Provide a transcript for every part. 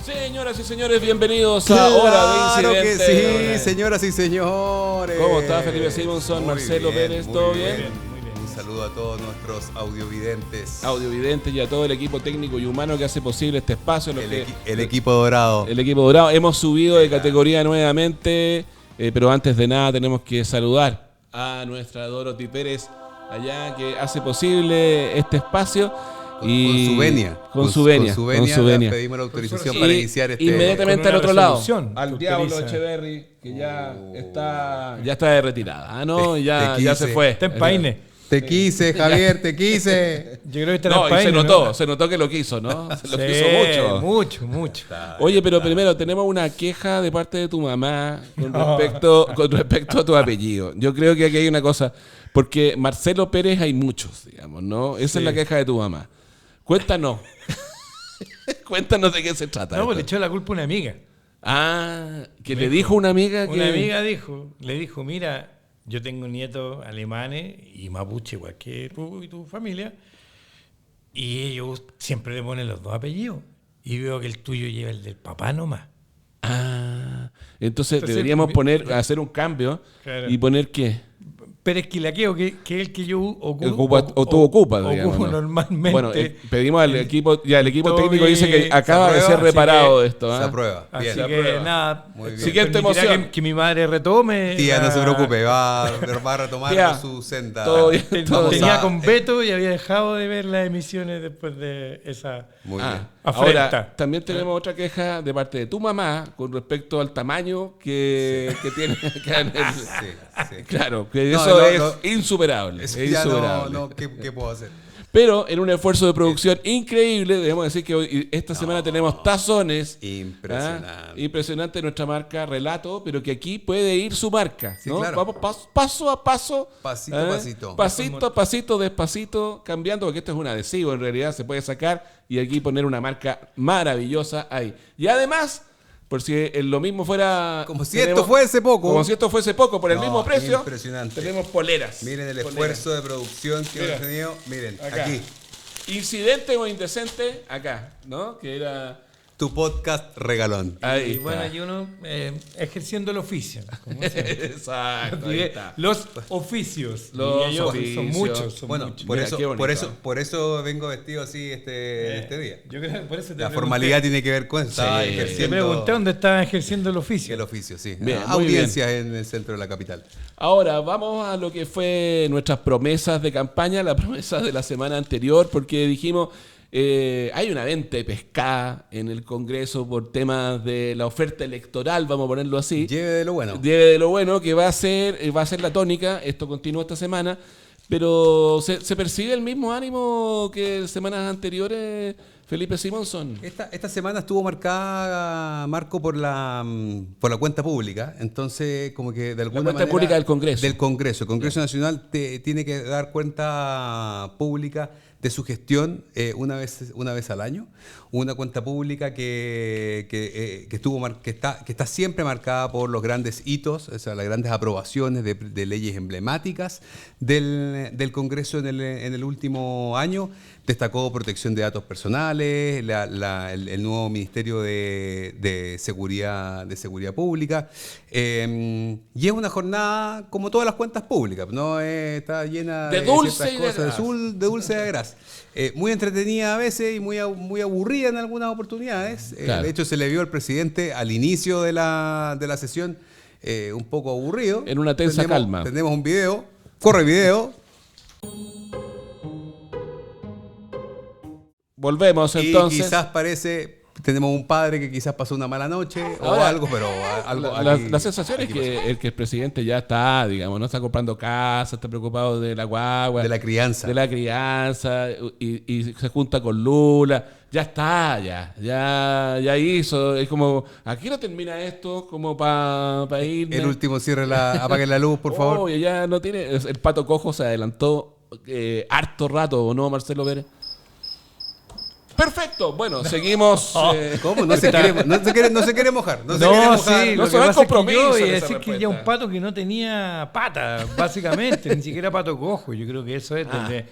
Señoras y señores, bienvenidos a Hora de Incidente. Claro que sí, señoras y señores. ¿Cómo está Felipe Simonson, Marcelo Pérez? ¿Todo bien? Muy bien. Un saludo a todos nuestros audiovidentes. Audiovidentes y a todo el equipo técnico y humano que hace posible este espacio. El equipo dorado. El equipo dorado. Hemos subido de categoría nuevamente, pero antes de nada tenemos que saludar a nuestra Dorothy Pérez allá que hace posible este espacio. Con su venia. Con su venia. Pedimos la autorización para iniciar este. Inmediatamente al otro lado. Al Diablo Echeverry, que ya está de retirada. Ah, no, ya se fue. Está en Paine. Te quise, Javier, te quise. Yo creo que está No, en Paine. se notó que lo quiso, ¿no? Se lo quiso mucho. Oye, pero primero tenemos una queja de parte de tu mamá con respecto a tu apellido. Yo creo que aquí hay una cosa, porque Marcelo Pérez hay muchos, digamos, ¿no? Esa es la queja de tu mamá. Cuéntanos. Cuéntanos de qué se trata. No, pues le echó la culpa a una amiga. Ah, que le dijo una amiga que... Una amiga le dijo, mira, yo tengo nietos alemanes y mapuche igual que tú y tu familia, y ellos siempre le ponen los dos apellidos. Y veo que el tuyo lleva el del papá nomás. Ah, entonces deberíamos hacer un cambio y poner ¿qué? Pérez Quilaqueo, que es el que yo ocupo normalmente. Bueno, pedimos al equipo, ya el equipo técnico bien, dice que acaba de ser reparado esto. Se aprueba. Así Bien. que nada, Siguiente emoción. que mi madre retome. Tía, no se preocupe, va a retomar Tía, su senda. todo bien, Tenía con Beto y había dejado de ver las emisiones después de esa Muy bien. afrenta. Ahora, también tenemos otra queja de parte de tu mamá con respecto al tamaño que tiene acá en el... Sí. Claro, que eso es insuperable. Eso es ya insuperable. ¿qué puedo hacer? Pero en un esfuerzo de producción increíble, debemos decir que esta semana tenemos tazones. Impresionante. Impresionante nuestra marca Relato, pero que aquí puede ir su marca. Sí, ¿no? claro. Vamos paso a paso. Pasito a pasito. Pasito a pasito, despacito, cambiando, porque esto es un adhesivo, en realidad se puede sacar y aquí poner una marca maravillosa ahí. Y además, por si lo mismo fuera... Como si esto fuese poco. Como si esto fuese poco, por el mismo precio, impresionante. tenemos poleras. Miren el esfuerzo de producción que hemos tenido. Miren, Acá. aquí. Incidente o indecente, acá, ¿no? Que era... Tu podcast regalón. Ahí Y está. bueno, y uno ejerciendo el oficio. Como se Exacto, ahí está. Los oficios. Los diría yo, oficios. Son muchos. Bueno, muchos. por Mira, qué bonito. por eso vengo vestido así este día. Yo creo que por eso te La pregunté. formalidad tiene que ver con eso. Estaba Sí. Te ejerciendo pregunté dónde estaba ejerciendo el oficio. el oficio, sí. Bien, muy Audiencias en el centro de la capital. Ahora, vamos a lo que fue nuestras promesas de campaña, la promesa de la semana anterior, porque dijimos, hay una venta de pescada en el Congreso por temas de la oferta electoral, vamos a ponerlo así. Lleve de lo bueno. Lleve de lo bueno, que va a ser la tónica, esto continúa esta semana, pero ¿se percibe el mismo ánimo que semanas anteriores, Felipe Simonson? Esta semana estuvo marcada, Marco, por la cuenta pública. Entonces, como que de alguna cuenta manera... pública del Congreso. Del Congreso. El Congreso Nacional tiene que dar cuenta pública de su gestión una vez al año. Una cuenta pública que está siempre marcada por los grandes hitos, o sea, las grandes aprobaciones de leyes emblemáticas del Congreso en el último año. Destacó protección de datos personales, el nuevo Ministerio de Seguridad Pública. Y es una jornada como todas las cuentas públicas, ¿no? Está llena de dulce ciertas cosas, de dulce y de gras. Muy entretenida a veces y muy aburrida en algunas oportunidades. Claro. De hecho, se le vio al presidente al inicio de la sesión un poco aburrido. En una tensa calma. Tenemos un video. Corre video. Volvemos entonces. Y quizás tenemos un padre que quizás pasó una mala noche Ahora, o algo, pero algo la sensación es que el presidente ya está, digamos, no está comprando casa, está preocupado de la guagua. de la crianza. De la crianza y se junta con Lula. Ya está, ya hizo. Es como, aquí no termina esto como para ir. El último cierre apaguen la luz, por favor. Oye, ya no tiene. El pato cojo se adelantó harto rato, ¿o no, Marcelo Pérez? Perfecto, bueno, seguimos. ¿Cómo? No se quiere mojar. No se quiere mojar. Sí, no lo se que va pasa a compromiso es que yo en iba a esa decir que respuesta. ya un pato que no tenía pata, básicamente, ni siquiera pato cojo. Yo creo que eso es bien.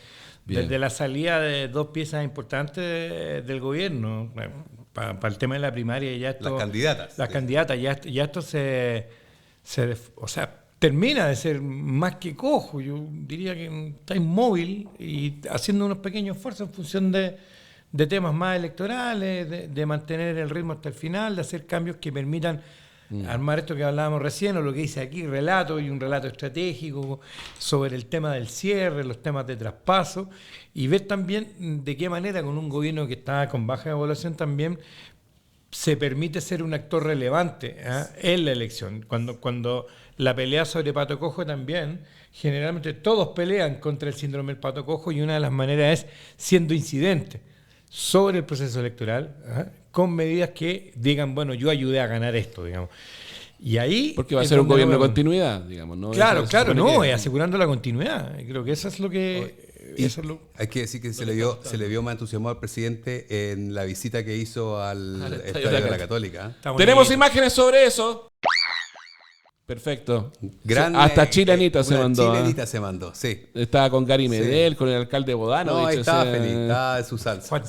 desde la salida de dos piezas importantes del gobierno. para el tema de la primaria ya esto... Las candidatas. Las candidatas, ya esto o sea, termina de ser más que cojo. Yo diría que está inmóvil y haciendo unos pequeños esfuerzos en función de temas más electorales, de mantener el ritmo hasta el final, de hacer cambios que permitan armar esto que hablábamos recién, o lo que dice aquí, relato y un relato estratégico sobre el tema del cierre, los temas de traspaso, y ver también de qué manera con un gobierno que está con baja evaluación también se permite ser un actor relevante en la elección. Cuando la pelea sobre Pato Cojo también, generalmente todos pelean contra el síndrome del Pato Cojo y una de las maneras es siendo incidente sobre el proceso electoral, con medidas que digan, bueno, yo ayudé a ganar esto, digamos. Y ahí... Porque va a ser un gobierno de continuidad, digamos, ¿no? Claro, es asegurando la continuidad. Creo que eso es lo que... Hay que decir que se le vio más entusiasmo al presidente en la visita que hizo al Estadio de la Católica. Tenemos imágenes sobre eso. Perfecto. Grande, hasta Chilenita se mandó. Chilenita se mandó, sí. Estaba con Gary Medel, con el alcalde Bodano. No, estaba feliz, estaba de su salsa.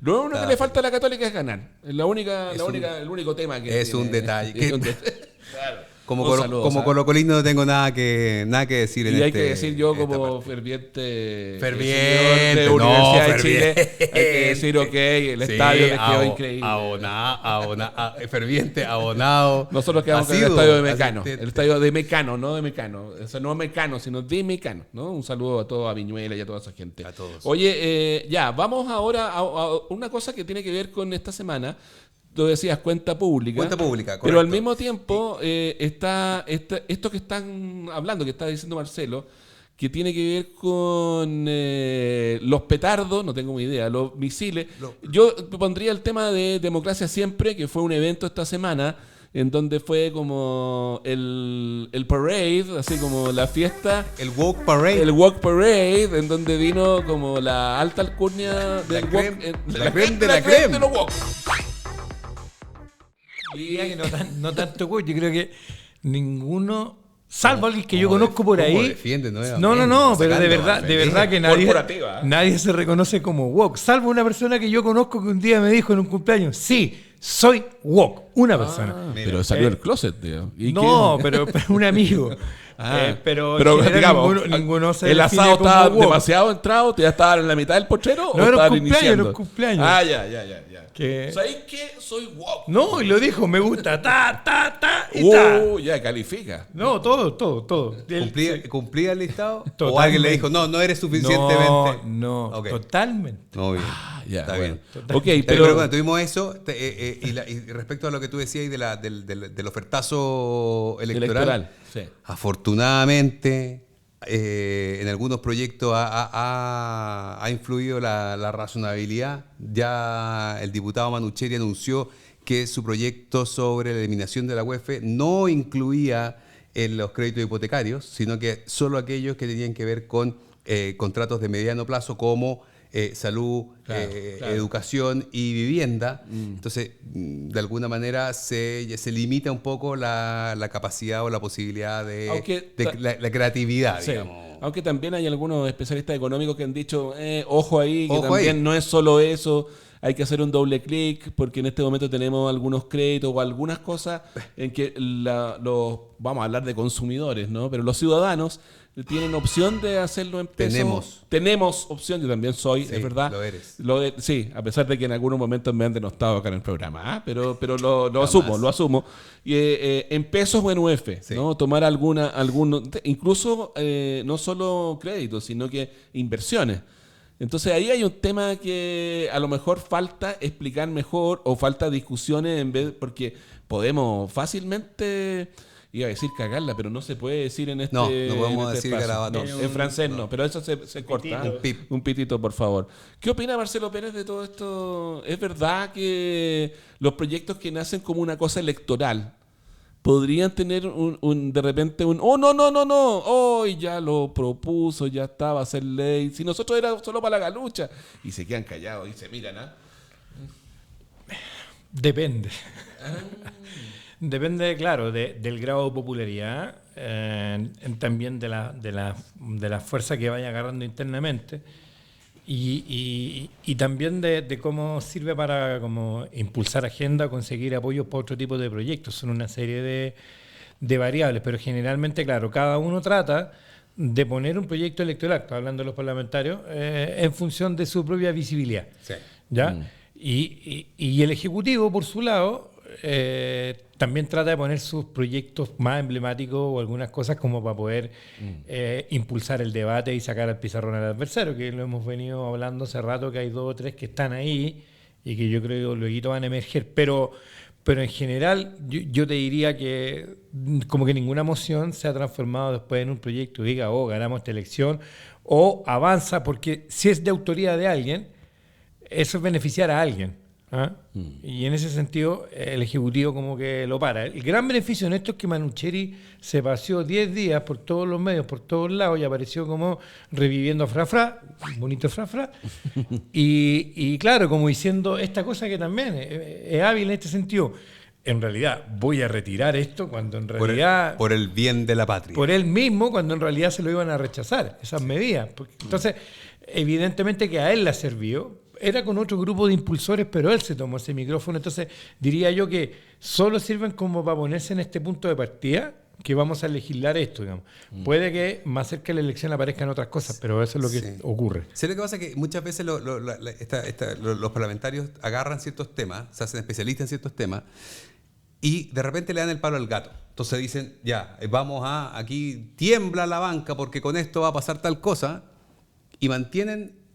Lo único que le falta a la Católica es ganar. Es el único tema que es tiene. Un detalle. Claro. Como colocolino no tengo nada que decir en y hay que decir yo como ferviente de Universidad de Chile, hay que decir el estadio les quedó increíble. Ferviente, abonado. Nosotros quedamos con el estadio de Mecano. El estadio de Mecano, no de Mecano. O sea, no Mecano, sino de Mecano, ¿no? Un saludo a todos, a Viñuela y a toda esa gente. A todos. Oye, vamos ahora a una cosa que tiene que ver con esta semana. Tú decías cuenta pública. Cuenta pública, correcto. Pero al mismo tiempo está esto que están hablando, que está diciendo Marcelo, que tiene que ver con los petardos, no tengo ni idea, los misiles. Yo pondría el tema de Democracia Siempre, que fue un evento esta semana, en donde fue como el parade, así como la fiesta. El walk parade. El walk parade, en donde vino como la alta alcurnia del walk. La creme de los walk. Que no tanto yo creo que ninguno, salvo alguien que yo conozco por ahí. No, pero de verdad que nadie se reconoce como woke, salvo una persona que yo conozco que un día me dijo en un cumpleaños, sí, soy woke, una persona. Pero salió del closet, tío. No, pero un amigo. Pero digamos, ninguno se ¿el asado estaba como woke. demasiado entrado? ¿Ya estaban en la mitad del pochero? No, ¿o era estaban iniciando? cumpleaños. Ya. Que... ¿Sabéis qué? Soy woke. No, y lo dijo, me gusta, ya califica. No, todo. ¿Cumplía el listado? Totalmente. ¿O alguien le dijo, no eres suficientemente? No, okay. Totalmente. Muy bien. Ya, está bien. Okay, pero bueno, tuvimos eso, y respecto a lo que tú decías del ofertazo electoral. Sí. Afortunadamente, en algunos proyectos ha influido la razonabilidad. Ya el diputado Manucheri anunció que su proyecto sobre la eliminación de la UEF no incluía en los créditos hipotecarios, sino que solo aquellos que tenían que ver con contratos de mediano plazo como salud, educación y vivienda. Entonces, de alguna manera se limita un poco la capacidad o la posibilidad de la creatividad, sí. digamos. Aunque también hay algunos especialistas económicos que han dicho, ojo ahí, que ojo también ahí. No es solo eso, hay que hacer un doble clic, porque en este momento tenemos algunos créditos o algunas cosas en que vamos a hablar de consumidores, ¿no? Pero los ciudadanos tienen opción de hacerlo en pesos. Tenemos opción, yo también soy, sí, es verdad. Lo eres. Sí, a pesar de que en algunos momentos me han denostado acá en el programa, pero lo asumo. Y, en pesos o en UF, sí. ¿No? Tomar incluso no solo créditos, sino que inversiones. Entonces ahí hay un tema que a lo mejor falta explicar mejor o falta discusiones porque podemos fácilmente... Iba a decir cagarla, pero no se puede decir en este. No podemos decir garabato. En francés no, pero eso se corta. Un pitito, por favor. ¿Qué opina Marcelo Pérez de todo esto? ¿Es verdad que los proyectos que nacen como una cosa electoral podrían tener de repente no, hoy ya lo propuso, ya estaba a ser ley? Si nosotros era solo para la galucha. Y se quedan callados y se miran, ¿ah? Depende. Depende, claro, del grado de popularidad, también de la fuerza que vaya agarrando internamente. y también de cómo sirve para como impulsar agenda, conseguir apoyos para otro tipo de proyectos. Son una serie de variables, pero generalmente, claro, cada uno trata de poner un proyecto electoral, estoy hablando de los parlamentarios, en función de su propia visibilidad. Sí. ¿Ya? Y el Ejecutivo, por su lado, también trata de poner sus proyectos más emblemáticos o algunas cosas como para poder impulsar el debate y sacar al pizarrón al adversario, que lo hemos venido hablando hace rato, que hay 2 o 3 que están ahí y que yo creo que luego van a emerger. Pero en general yo te diría que como que ninguna moción se ha transformado después en un proyecto y diga, oh, ganamos esta elección, o avanza, porque si es de autoría de alguien, eso es beneficiar a alguien. ¿Ah? Y en ese sentido el Ejecutivo como que lo para. El gran beneficio en esto es que Manucheri se paseó 10 días por todos los medios, por todos lados, y apareció como reviviendo a Frafra, bonito Frafra, y claro, como diciendo esta cosa que también es hábil en este sentido. En realidad voy a retirar esto cuando en realidad... Por el bien de la patria. Por él mismo, cuando en realidad se lo iban a rechazar, esas medidas. Entonces, evidentemente que a él le ha servido. Era con otro grupo de impulsores, pero él se tomó ese micrófono. Entonces, diría yo que solo sirven como para ponerse en este punto de partida que vamos a legislar esto, digamos. Puede que más cerca de la elección aparezcan otras cosas, pero eso es lo que ocurre. ¿Sabes lo que pasa? Que muchas veces los parlamentarios agarran ciertos temas, se hacen especialistas en ciertos temas, y de repente le dan el palo al gato. Entonces dicen, ya, aquí tiembla la banca porque con esto va a pasar tal cosa, y mantienen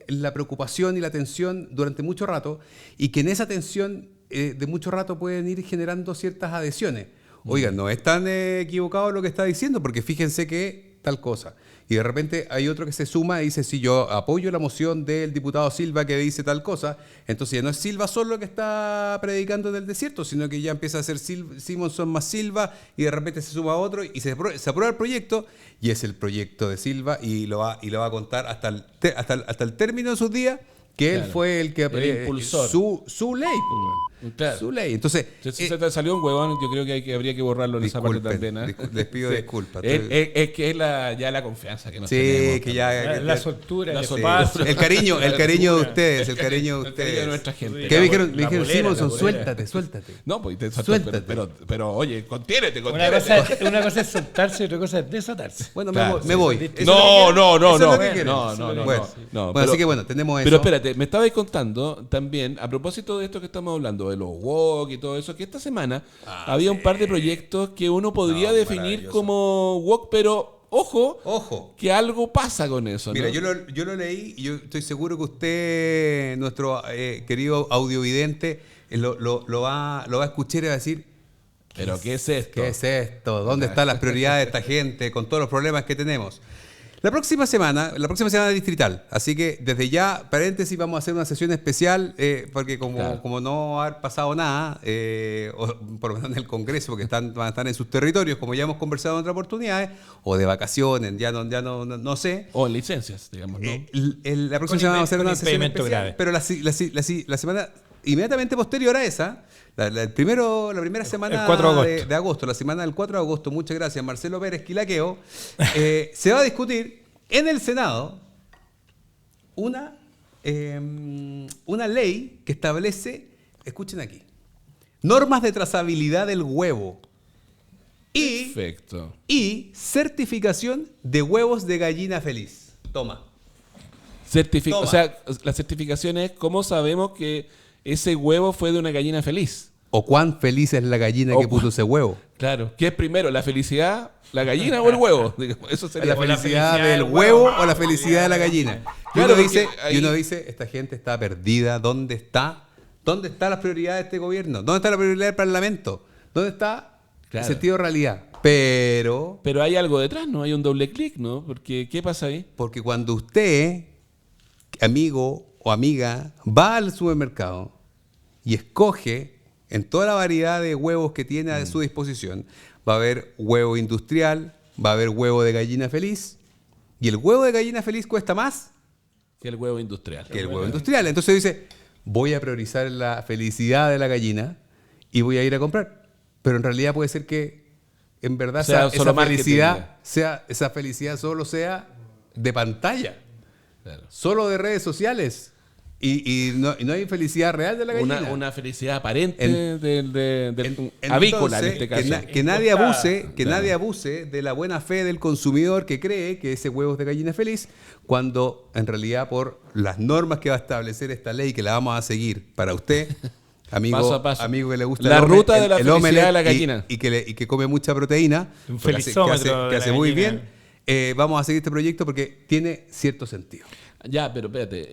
la preocupación y la tensión durante mucho rato, y que en esa tensión de mucho rato pueden ir generando ciertas adhesiones. Oigan, no es tan equivocado lo que está diciendo, porque fíjense que tal cosa. Y de repente hay otro que se suma y dice, si yo apoyo la moción del diputado Silva que dice tal cosa, entonces ya no es Silva solo que está predicando del desierto, sino que ya empieza a ser Simonson más Silva, y de repente se suma otro y se aprueba el proyecto, y es el proyecto de Silva, y lo va a contar hasta el término de sus días, que él fue el que impulsor. Su ley. Claro. Su ley. Entonces, Si se te salió un huevón, yo creo que habría que borrarlo en esa parte también. Les pido disculpas. Es que es ya la confianza que nos Sí, tenemos. que ya... La soltura, el Sí. espacio. El cariño de ustedes, el cariño de El cariño de ustedes. nuestra gente. ¿Qué me dijeron? Me La dijeron, polera, Simonson, la polera. suéltate. No, pues te Suéltate. pero oye, contiénete. Una cosa es soltarse y otra cosa es desatarse. Bueno, Claro, me voy. sí. Eso es lo que quieren. No. Eso es lo que Bueno, quieren. no, Bueno, así que bueno, tenemos eso. Pero espérate, me estabais contando también, a propósito de esto que estamos hablando, de los WOC y todo eso, que esta semana había un par de proyectos que uno podría definir maravilloso. como WOC, pero Ojo. que algo pasa con eso, Mira, ¿no? yo lo leí y yo estoy seguro que usted, nuestro querido audiovidente, lo va a escuchar y va a decir, ¿Pero qué es esto? ¿qué es esto? ¿Dónde están las prioridades de esta gente con todos los problemas que tenemos? La próxima semana es distrital, así que desde ya, paréntesis, vamos a hacer una sesión especial, porque como no va a haber pasado nada, o por lo menos en el Congreso, porque van a estar en sus territorios, como ya hemos conversado en otras oportunidades, o de vacaciones, ya no sé. O en licencias, digamos, ¿no? La próxima semana vamos a hacer una sesión impedimento especial, grave. pero la semana inmediatamente posterior a esa, la primera semana el 4 de agosto. de agosto, la semana del 4 de agosto, muchas gracias Marcelo Pérez Quilaqueo, se va a discutir en el Senado una ley que establece, escuchen aquí, normas de trazabilidad del huevo Perfecto. y certificación de huevos de gallina feliz. Toma. O sea, la certificación es cómo sabemos que ese huevo fue de una gallina feliz. O cuán feliz es la gallina que puso ese huevo. Claro. ¿Qué es primero, la felicidad, la gallina o el huevo? Eso sería. ¿La felicidad del huevo o la felicidad de la gallina? Claro, Y uno dice, esta gente está perdida. ¿Dónde está? ¿Dónde están las prioridades de este gobierno? ¿Dónde está la prioridad del Parlamento? ¿Dónde está el sentido de realidad? Pero hay algo detrás, ¿no? Hay un doble clic, ¿no? Porque, ¿qué pasa ahí? porque cuando usted, amigo o amiga, va al supermercado y escoge en toda la variedad de huevos que tiene a su disposición, va a haber huevo industrial, va a haber huevo de gallina feliz, y el huevo de gallina feliz cuesta más Que el huevo industrial. que el huevo industrial. Entonces dice, voy a priorizar la felicidad de la gallina y voy a ir a comprar. Pero en realidad puede ser que en verdad Sea solo esa marketing, felicidad solo sea de pantalla. Claro. Solo de redes sociales. Y no hay felicidad real de la gallina. Una felicidad aparente Entonces, avícola en este caso. Que nadie abuse de la buena fe del consumidor que cree que ese huevo es de gallina feliz, cuando en realidad por las normas que va a establecer esta ley, que la vamos a seguir para usted, amigo, Paso a paso. amigo que le gusta la ruta de la el felicidad omelette de la gallina. y que come mucha proteína, Un que felizómetro de hace la muy gallina. bien. Vamos a seguir este proyecto porque tiene cierto sentido. Ya, pero espérate,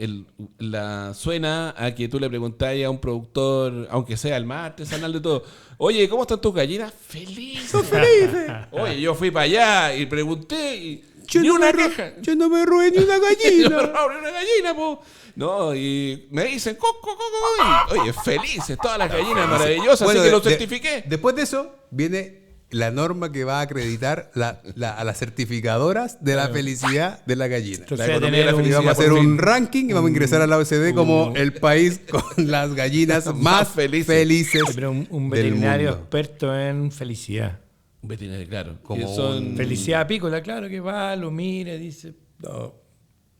suena a que tú le preguntáis a un productor, aunque sea el más artesanal de todo, oye, ¿cómo están tus gallinas? Felices. ¡Son felices! Oye, yo fui para allá y pregunté y Yo ni no una me queja. Yo no me robé ni una Yo me gallina. robaron una gallina, po. No, y me dicen, y, oye, felices, todas las gallinas maravillosas, Bueno, así que lo certifiqué. Después de eso, viene la norma que va a acreditar a las certificadoras de la felicidad de la gallina. Entonces, La economía de la Y felicidad vamos a por hacer fin. un ranking y vamos a ingresar a la OCDE como el país con las gallinas más felices Pero un del veterinario mundo. experto en felicidad. Un veterinario, claro. Como que son un- Felicidad apícola, claro, que va, lo mira, dice, no,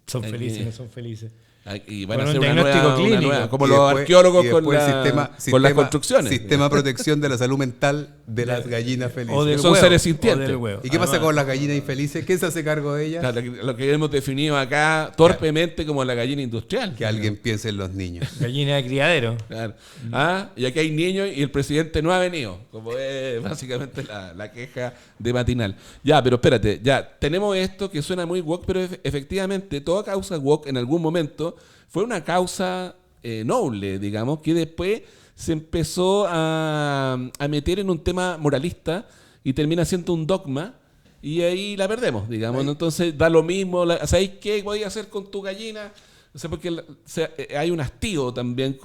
son felices, no son felices. Y van a Con hacer un una diagnóstico nueva, clínico. como Y los después- arqueólogos y con, después con las construcciones. Sistema de protección de la salud mental de las gallinas felices. O del Son huevo, seres o sintientes. del huevo. ¿Y qué pasa Además, con las gallinas infelices? ¿Quién se hace cargo de ellas? Claro, lo que hemos definido acá torpemente como la gallina industrial. Que alguien piense en los niños. gallina de criadero. Claro. Y aquí hay niños y el presidente no ha venido, como es básicamente la queja de matinal. Ya, pero espérate, ya tenemos esto que suena muy woke, pero efectivamente toda causa woke en algún momento fue una causa noble, digamos, que después se empezó a meter en un tema moralista y termina siendo un dogma. Y ahí la perdemos, digamos. ¿No? Entonces da lo mismo. ¿Sabéis qué podía hacer con tu gallina? O sea, porque hay un hastío también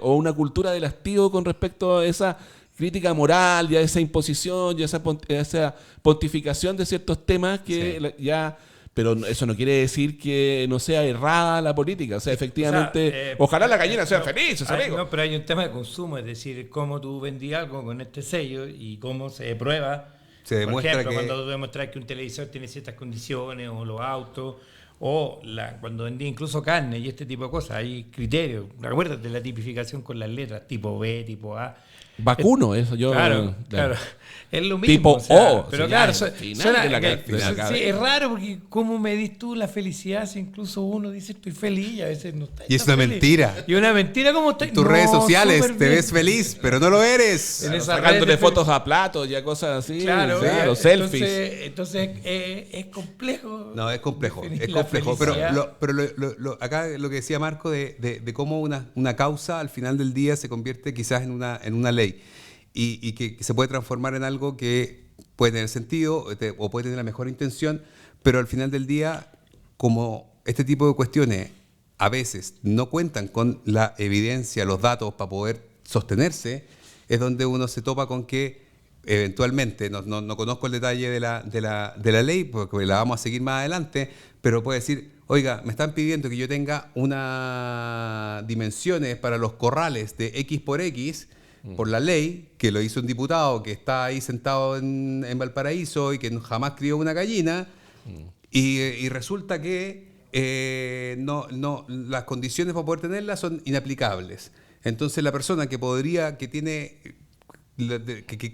o una cultura del hastío con respecto a esa crítica moral y a esa imposición y a esa pontificación de ciertos temas que ya... Pero eso no quiere decir que no sea errada la política. O sea, efectivamente, ojalá la gallina sea feliz, amigo. No, pero hay un tema de consumo, es decir, cómo tú vendí algo con este sello y cómo se prueba. Se demuestra Por ejemplo, que- cuando tú demuestras que un televisor tiene ciertas condiciones, o los autos, o cuando vendí incluso carne y este tipo de cosas, hay criterios. Acuérdate de la tipificación con las letras, tipo B, tipo A. Vacuno, eso yo... Claro. Es lo mismo. Tipo O, Pero sí, claro, ya, final de la cabeza. sí, es raro porque ¿cómo medís tú la felicidad si incluso uno dice estoy feliz y a veces no está? Y es está una feliz? mentira. Y una mentira, ¿cómo está? En tus redes sociales te ves feliz, pero no lo eres. En esa Sacándole red de fotos a platos y a cosas así. Claro, claro, selfies. Entonces es complejo. No, es complejo, definir es la complejo. Pero, felicidad. acá lo que decía Marco de cómo una causa al final del día se convierte quizás en una ley y que se puede transformar en algo que puede tener sentido o puede tener la mejor intención, pero al final del día, como este tipo de cuestiones a veces no cuentan con la evidencia, los datos para poder sostenerse, es donde uno se topa con que eventualmente, no conozco el detalle de la ley, porque la vamos a seguir más adelante, pero puede decir, oiga, me están pidiendo que yo tenga unas dimensiones para los corrales de X por X, por la ley, que lo hizo un diputado que está ahí sentado en Valparaíso y que jamás crió una gallina, y resulta que las condiciones para poder tenerla son inaplicables. Entonces la persona que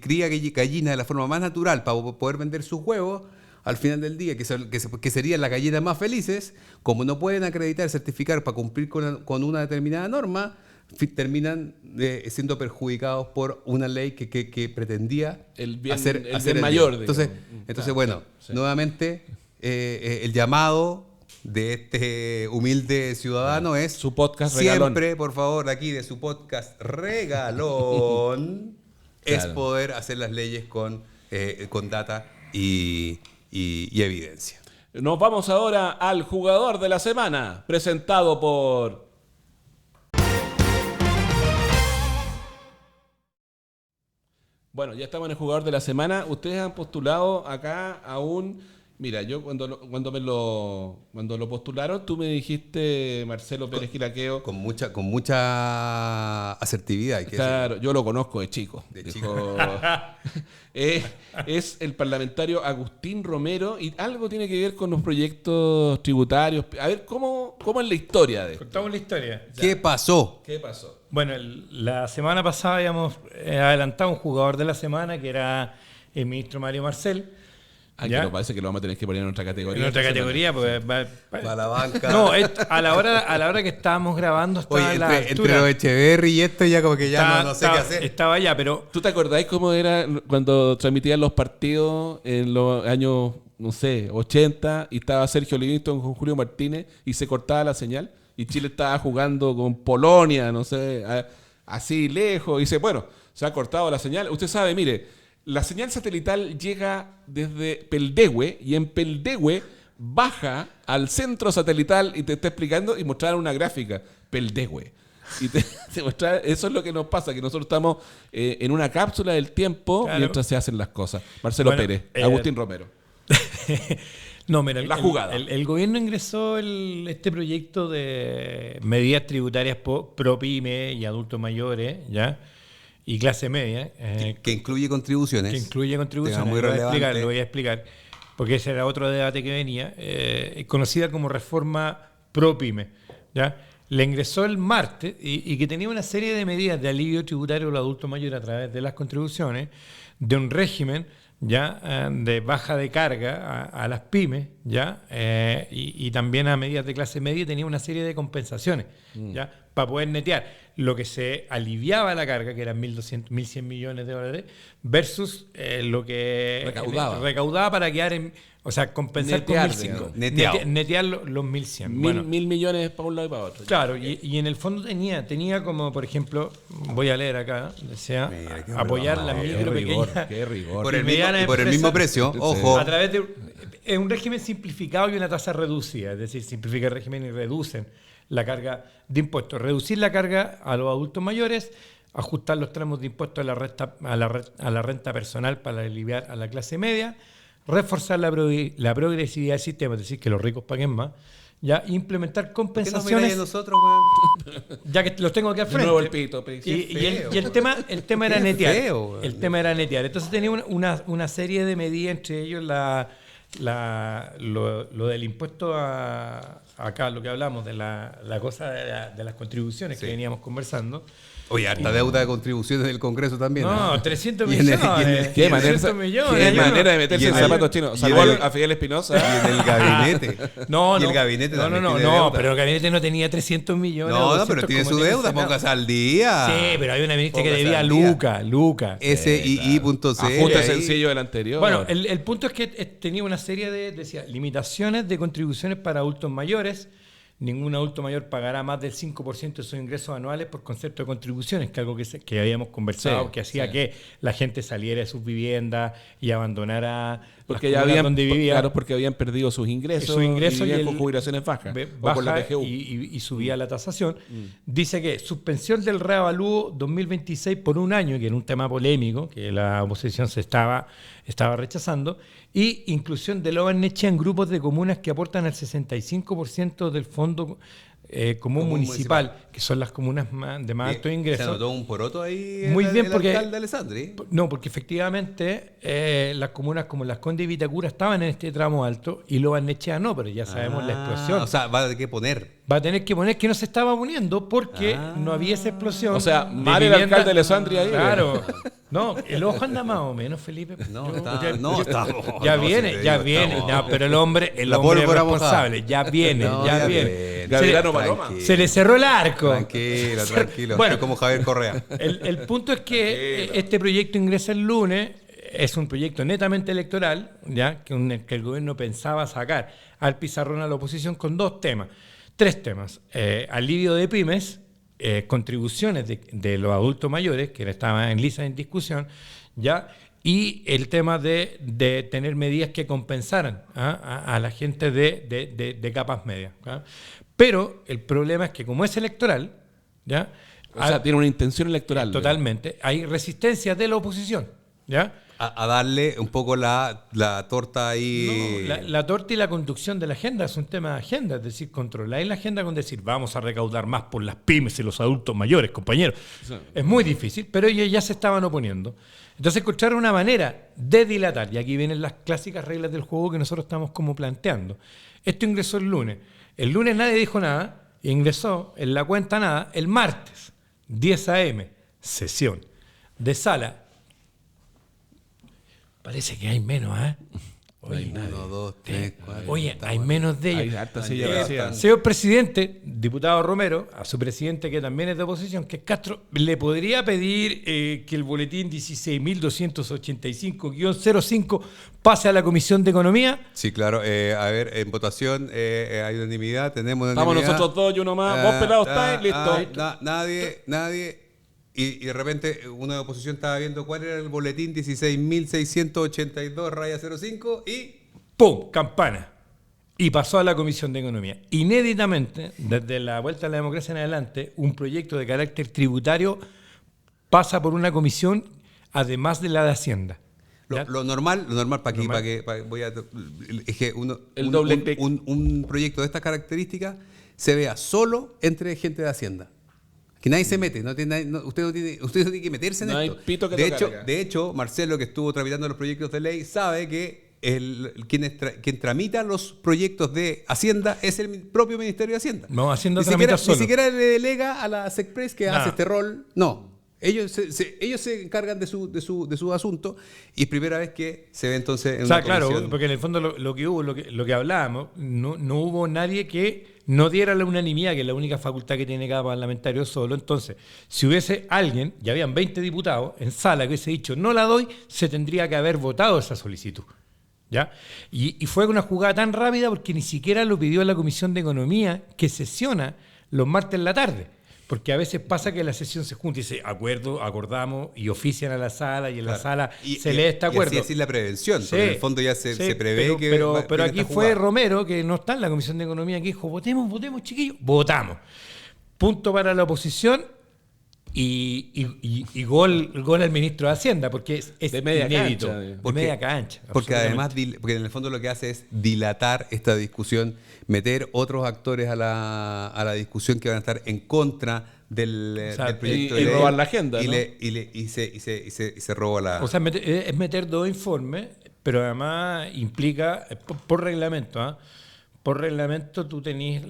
cría gallina de la forma más natural para poder vender sus huevos, al final del día, que serían las gallinas más felices, como no pueden acreditar, certificar para cumplir con una determinada norma, terminan siendo perjudicados por una ley que pretendía El bien- hacer el hacer bien mayor, Entonces, digamos. bueno, sí. nuevamente, el llamado de este humilde ciudadano es Su podcast siempre, regalón. por favor, de aquí de su podcast regalón, es Claro. poder hacer las leyes con data y evidencia. Nos vamos ahora al jugador de la semana, presentado por... Bueno, ya estamos en el jugador de la semana. Ustedes han postulado acá a un Mira, yo cuando lo postularon, tú me dijiste Marcelo Pérez Quiraqueo. Con mucha asertividad. Claro, yo lo conozco de chico. Es el parlamentario Agustín Romero y algo tiene que ver con los proyectos tributarios. A ver, ¿cómo es la historia de esto? Contamos la historia. ¿Qué pasó? Bueno, la semana pasada habíamos adelantado un jugador de la semana que era el ministro Mario Marcel. Que no parece que lo vamos a tener que poner en otra categoría. En otra categoría, pues Para la banca. No, a la hora que estábamos grabando estaba entre los Echeverri y esto ya como que ya no sé qué hacer. Estaba allá, pero... ¿Tú te acordás cómo era cuando transmitían los partidos en los años, no sé, 80 y estaba Sergio Livingston con Julio Martínez y se cortaba la señal y Chile estaba jugando con Polonia, no sé, así lejos y dice, bueno, se ha cortado la señal. Usted sabe, mire, la señal satelital llega desde Peldehue y en Peldehue baja al centro satelital y te está explicando y mostrar una gráfica. Peldehue. Y te muestra, eso es lo que nos pasa, que nosotros estamos en una cápsula del tiempo mientras se hacen las cosas. Marcelo Pérez, Agustín Romero. No, mira, la jugada. El gobierno ingresó este proyecto de medidas tributarias pro pyme y adultos mayores, ¿ya? Y clase media. Que incluye contribuciones. Que incluye contribuciones. Muy lo voy a explicar, porque ese era otro debate que venía. Conocida como reforma ProPyme, ¿ya? Le ingresó el martes y que tenía una serie de medidas de alivio tributario a los adultos mayores a través de las contribuciones, de un régimen ya de baja de carga a las pymes, ya y también a medidas de clase media tenía una serie de compensaciones, ya para poder netear lo que se aliviaba la carga, que eran 1.100 millones de dólares, versus lo que recaudaba para quedar en, o sea, compensar netear, con 1.100. Netear los 1.100. Mil millones para un lado y para otro. Claro, y en el fondo tenía como, por ejemplo, voy a leer acá, decía, apoyar las micro, pequeñas. Qué rigor. Por el mismo precio, ojo. A través de un régimen simplificado y una tasa reducida, es decir, simplifica el régimen y reducen la carga de impuestos. Reducir la carga a los adultos mayores, ajustar los tramos de impuestos a la renta personal para aliviar a la clase media, reforzar la progresividad del sistema, es decir, que los ricos paguen más, ya implementar compensaciones. ¿Qué nos nosotros, weón? Ya que los tengo aquí al frente. Nuevo el pito, y el tema era netear. El tema era netear. Entonces tenía una serie de medidas, entre ellos lo del impuesto acá, lo que hablamos de la cosa de las contribuciones que veníamos conversando. Oye, harta deuda de contribuciones del Congreso también. No, 300 millones. Qué manera de meterse en zapatos chinos. Salvo a Fidel Espinosa. Y en el gabinete. No, deuda. pero el gabinete no tenía 300 millones. No, pero tiene su deuda, póngase al día. Sí, pero hay una ministra que debía Luca. SII.c. Ajuste sencillo del anterior. Bueno, el punto es que tenía una serie decía, limitaciones de contribuciones para adultos mayores. Ningún adulto mayor pagará más del 5% de sus ingresos anuales por concepto de contribuciones, que es algo que habíamos conversado, que hacía que la gente saliera de sus viviendas y abandonara porque ya habían, donde vivía. Claro, porque habían perdido sus ingresos y vivían con jubilaciones bajas. Baja la PGU. Y subía la tasación. Dice que suspensión del reavalúo 2026 por un año, que era un tema polémico, que la oposición se estaba rechazando, y inclusión de Loa Nechea en grupos de comunas que aportan el 65% del fondo común municipal, que son las comunas de más alto ingreso. Se notó un poroto ahí. Muy bien, porque alcalde Alessandri. No, porque efectivamente las comunas como Las Condes y Vitacura estaban en este tramo alto y Loa Nechea no, pero ya sabemos la explosión. O sea, va a tener que poner. Va a tener que poner que no se estaba poniendo porque no había esa explosión. O sea, mal el alcalde de Alessandri ahí. Claro. No, el ojo anda más o menos, Felipe. Ya viene. No, pero el hombre es responsable. Ya viene. Gavilano Paloma. Se le cerró el arco. Tranquilo. Bueno, como Javier Correa. El punto es que este proyecto ingresa el lunes. Es un proyecto netamente electoral, ya que el gobierno pensaba sacar al pizarrón a la oposición con tres temas. Alivio de pymes, contribuciones de los adultos mayores, que estaban en lisa en discusión, ya, y el tema de tener medidas que compensaran a la gente de capas medias. ¿Ya? Pero el problema es que como es electoral, ¿ya? O sea, tiene una intención electoral. Totalmente. Hay resistencia de la oposición, ¿ya? a darle un poco la torta ahí. No, la torta y la conducción de la agenda es un tema de agenda, es decir, controlar la agenda con decir vamos a recaudar más por las pymes y los adultos mayores, compañeros. Sí. Es muy difícil, pero ellos ya se estaban oponiendo. Entonces encontraron una manera de dilatar, y aquí vienen las clásicas reglas del juego que nosotros estamos como planteando. Esto ingresó el lunes. El lunes nadie dijo nada, ingresó en la cuenta nada el martes, 10 a.m., sesión de sala. Parece que hay menos, ¿eh? Oye, 1, 2, 3, 4. Oye, hay menos de Hay ellos. harta silla vacía. Señor presidente, diputado Romero, a su presidente que también es de oposición, que es Castro, ¿le podría pedir que el boletín 16.285-05 pase a la Comisión de Economía? Sí, claro. A ver, en votación hay unanimidad. Tenemos Estamos unanimidad. nosotros dos y uno más. Vos pelado estáis, listo. Nadie. Y de repente uno de oposición estaba viendo cuál era el boletín 16.682-05 y... ¡Pum! Campana. Y pasó a la Comisión de Economía. Inéditamente, desde la vuelta a la democracia en adelante, un proyecto de carácter tributario pasa por una comisión, además de la de Hacienda. Lo normal para que voy a es que El doble clic. un proyecto de estas características se vea solo entre gente de Hacienda. Que nadie se mete, usted no tiene que meterse en No hay esto. pito que de tocar hecho, acá. de hecho, Marcelo, que estuvo tramitando los proyectos de ley, sabe que quien tramita los proyectos de Hacienda es el propio Ministerio de Hacienda. No, Hacienda Ni tramita siquiera, solo. ni siquiera le delega a la SECPRES que hace este rol. No. Ellos se encargan de su asunto y es primera vez que se ve entonces en una Claro, comisión. porque en el fondo lo que hubo, lo que hablábamos, no hubo nadie que no diera la unanimidad, que es la única facultad que tiene cada parlamentario solo. Entonces, si hubiese alguien, y habían 20 diputados en sala que hubiese dicho no la doy, se tendría que haber votado esa solicitud. ¿Ya? Y fue una jugada tan rápida porque ni siquiera lo pidió la Comisión de Economía, que sesiona los martes en la tarde. Porque a veces pasa que la sesión se junta y dice acordamos y ofician a la sala y en la sala se lee este acuerdo. Y así es la prevención, Sí, porque en el fondo ya se prevé que... Pero viene aquí esta fue jugada. Romero, que no está en la Comisión de Economía, que dijo, votemos, chiquillos, votamos. Punto para la oposición y gol al ministro de Hacienda, porque es De media inédito. cancha, De media cancha. Porque además, absolutamente. porque en el fondo lo que hace es dilatar esta discusión, meter otros actores a la discusión que van a estar en contra del proyecto y de ley. robar la agenda, y, ¿no? y se roba la... O sea, es meter dos informes, pero además implica, por reglamento, ¿ah? Por reglamento tú tenés